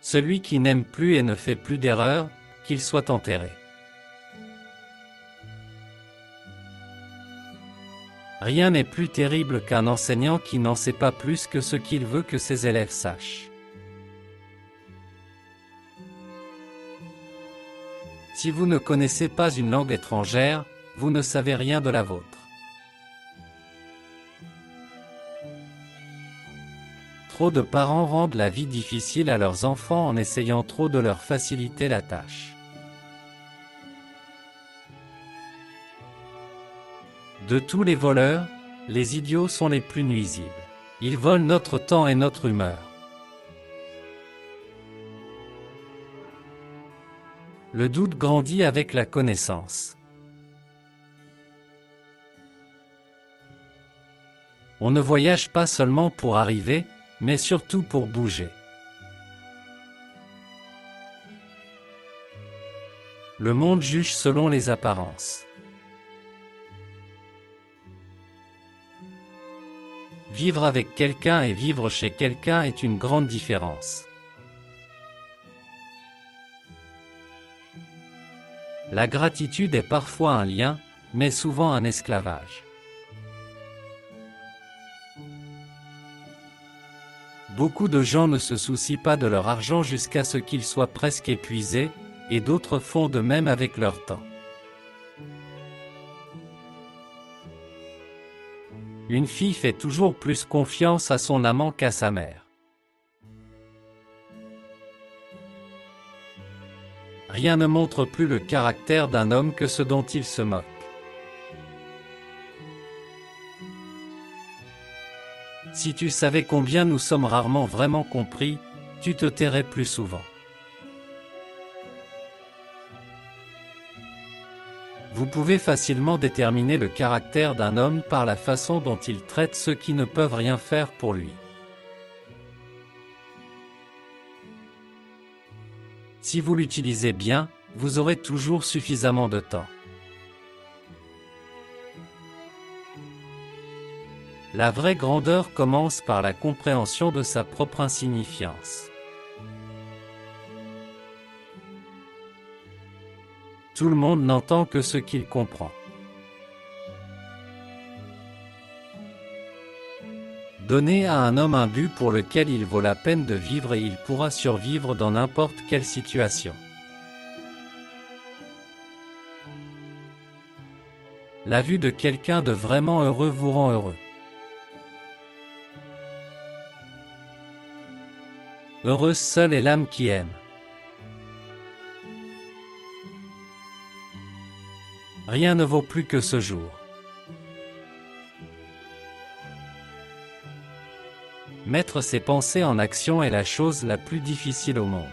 Celui qui n'aime plus et ne fait plus d'erreurs, qu'il soit enterré. Rien n'est plus terrible qu'un enseignant qui n'en sait pas plus que ce qu'il veut que ses élèves sachent. Si vous ne connaissez pas une langue étrangère, vous ne savez rien de la vôtre. Trop de parents rendent la vie difficile à leurs enfants en essayant trop de leur faciliter la tâche. De tous les voleurs, les idiots sont les plus nuisibles. Ils volent notre temps et notre humeur. Le doute grandit avec la connaissance. On ne voyage pas seulement pour arriver, mais surtout pour bouger. Le monde juge selon les apparences. Vivre avec quelqu'un et vivre chez quelqu'un est une grande différence. La gratitude est parfois un lien, mais souvent un esclavage. Beaucoup de gens ne se soucient pas de leur argent jusqu'à ce qu'il soit presque épuisé, et d'autres font de même avec leur temps. Une fille fait toujours plus confiance à son amant qu'à sa mère. Rien ne montre plus le caractère d'un homme que ce dont il se moque. Si tu savais combien nous sommes rarement vraiment compris, tu te tairais plus souvent. Vous pouvez facilement déterminer le caractère d'un homme par la façon dont il traite ceux qui ne peuvent rien faire pour lui. Si vous l'utilisez bien, vous aurez toujours suffisamment de temps. La vraie grandeur commence par la compréhension de sa propre insignifiance. Tout le monde n'entend que ce qu'il comprend. Donnez à un homme un but pour lequel il vaut la peine de vivre et il pourra survivre dans n'importe quelle situation. La vue de quelqu'un de vraiment heureux vous rend heureux. Heureuse seule est l'âme qui aime. Rien ne vaut plus que ce jour. Mettre ses pensées en action est la chose la plus difficile au monde.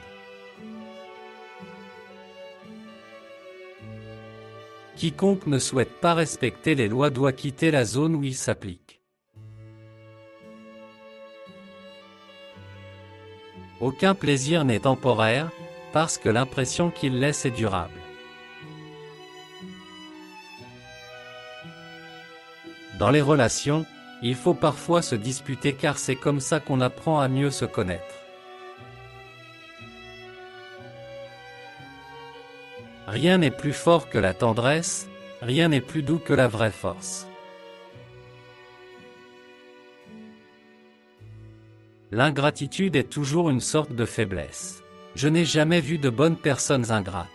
Quiconque ne souhaite pas respecter les lois doit quitter la zone où ils s'appliquent. Aucun plaisir n'est temporaire, parce que l'impression qu'il laisse est durable. Dans les relations, il faut parfois se disputer car c'est comme ça qu'on apprend à mieux se connaître. Rien n'est plus fort que la tendresse, rien n'est plus doux que la vraie force. L'ingratitude est toujours une sorte de faiblesse. Je n'ai jamais vu de bonnes personnes ingrates.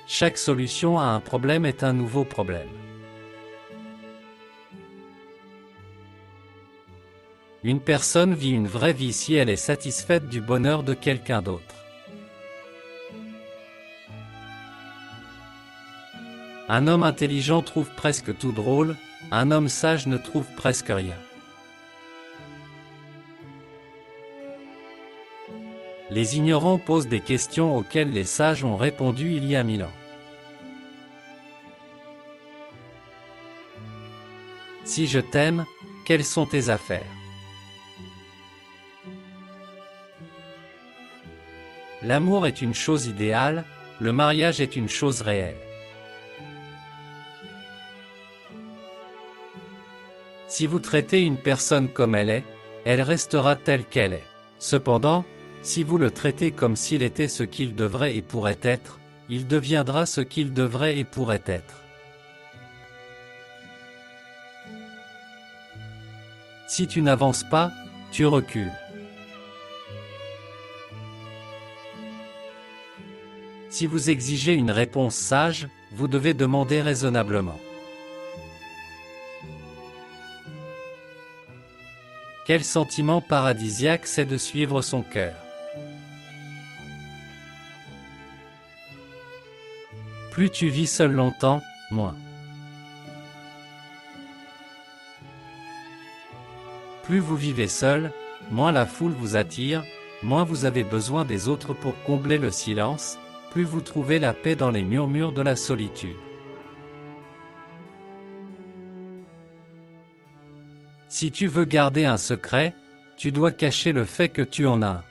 Chaque solution à un problème est un nouveau problème. Une personne vit une vraie vie si elle est satisfaite du bonheur de quelqu'un d'autre. Un homme intelligent trouve presque tout drôle, un homme sage ne trouve presque rien. Les ignorants posent des questions auxquelles les sages ont répondu il y a 1000 ans. Si je t'aime, quelles sont tes affaires? L'amour est une chose idéale, le mariage est une chose réelle. Si vous traitez une personne comme elle est, elle restera telle qu'elle est. Cependant, si vous le traitez comme s'il était ce qu'il devrait et pourrait être, il deviendra ce qu'il devrait et pourrait être. Si tu n'avances pas, tu recules. Si vous exigez une réponse sage, vous devez demander raisonnablement. Quel sentiment paradisiaque c'est de suivre son cœur. Plus tu vis seul longtemps, moins. Plus vous vivez seul, moins la foule vous attire, moins vous avez besoin des autres pour combler le silence, plus vous trouvez la paix dans les murmures de la solitude. Si tu veux garder un secret, tu dois cacher le fait que tu en as un.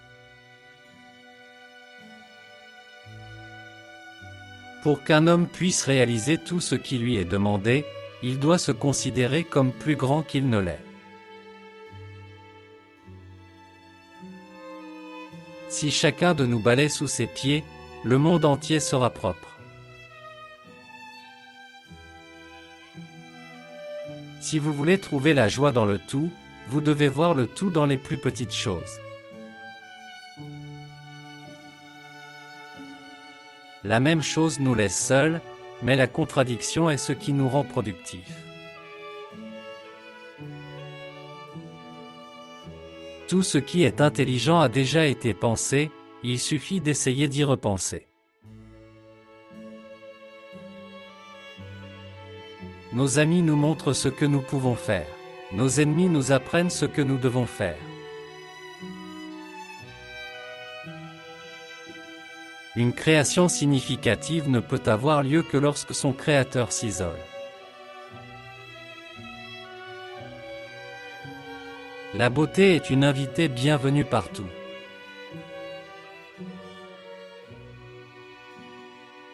Pour qu'un homme puisse réaliser tout ce qui lui est demandé, il doit se considérer comme plus grand qu'il ne l'est. Si chacun de nous balaie sous ses pieds, le monde entier sera propre. Si vous voulez trouver la joie dans le tout, vous devez voir le tout dans les plus petites choses. La même chose nous laisse seuls, mais la contradiction est ce qui nous rend productifs. Tout ce qui est intelligent a déjà été pensé, il suffit d'essayer d'y repenser. Nos amis nous montrent ce que nous pouvons faire. Nos ennemis nous apprennent ce que nous devons faire. Une création significative ne peut avoir lieu que lorsque son créateur s'isole. La beauté est une invitée bienvenue partout.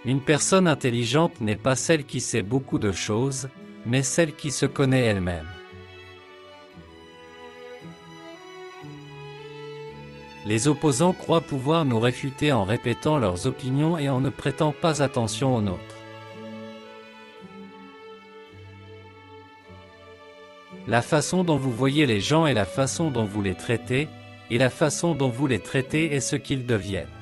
Une personne intelligente n'est pas celle qui sait beaucoup de choses, mais celle qui se connaît elle-même. Les opposants croient pouvoir nous réfuter en répétant leurs opinions et en ne prêtant pas attention aux nôtres. La façon dont vous voyez les gens est la façon dont vous les traitez, et la façon dont vous les traitez est ce qu'ils deviennent.